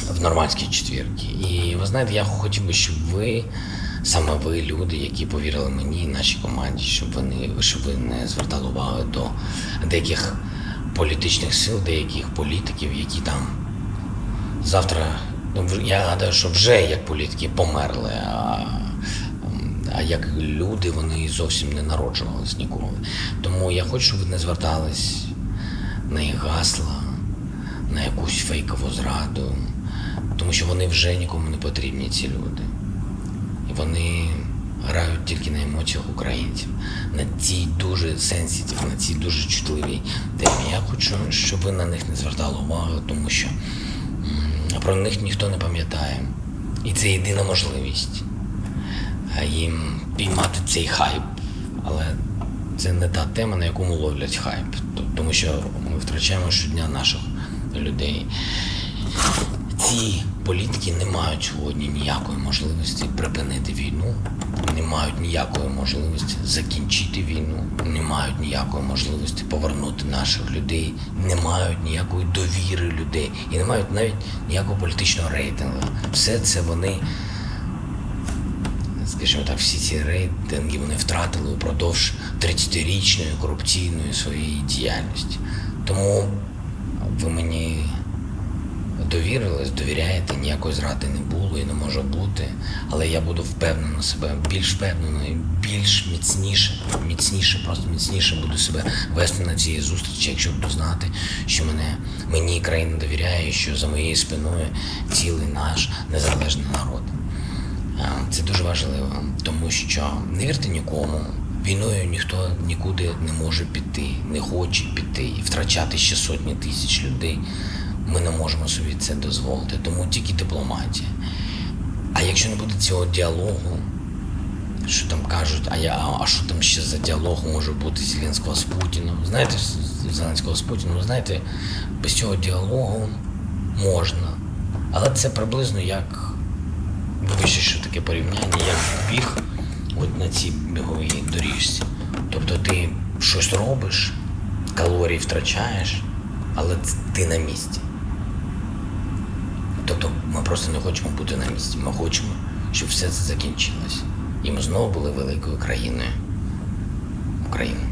В нормандській четвірці. І ви знаєте, я хотів би, щоб саме ви, люди, які повірили мені і нашій команді, щоб ви не звертали увагу до деяких політичних сил, деяких політиків, які там завтра, я гадаю, що вже як політики померли, а як люди вони зовсім не народжувались ніколи. Тому я хочу, щоб ви не звертались на їх гасла, на якусь фейкову зраду, тому що вони вже нікому не потрібні, ці люди. І вони грають тільки на емоціях українців, на цій дуже сенситив, на цій дуже чутливій темі. Я хочу, щоб ви на них не звертали увагу, тому що про них ніхто не пам'ятає. І це єдина можливість їм піймати цей хайп. Але це не та тема, на яку ловлять хайп. Тому що ми втрачаємо щодня наших людей. Ці політики не мають сьогодні ніякої можливості припинити війну, не мають ніякої можливості закінчити війну, не мають ніякої можливості повернути наших людей, не мають ніякої довіри людей і не мають навіть ніякого політичного рейтингу. Все це вони, скажімо так, всі ці рейтинги вони втратили упродовж 30-річної корупційної своєї діяльності. Тому ви мені довірились, довіряєте, ніякої зради не було і не може бути, але я буду впевнено себе, більш впевнено і більш міцніше, просто міцніше буду себе вести на цій зустрічі, якщо буду знати, що мені країна довіряє, що за моєю спиною цілий наш незалежний народ. Це дуже важливо, тому що не вірте нікому, війною ніхто нікуди не може піти, не хоче піти і втрачати ще сотні тисяч людей. Ми не можемо собі це дозволити, тому тільки дипломатія. А якщо не буде цього діалогу, що там кажуть, а що там ще за діалог може бути Зеленського з Путіним? Знаєте, Зеленського з Путіним, знаєте, без цього діалогу можна. Але це приблизно як, вибачте, що таке порівняння, як біг от на цій біговій доріжці. Тобто ти щось робиш, калорії втрачаєш, але ти на місці. Тобто ми просто не хочемо бути на місці, ми хочемо, щоб все це закінчилось. І ми знову були великою країною. Україною.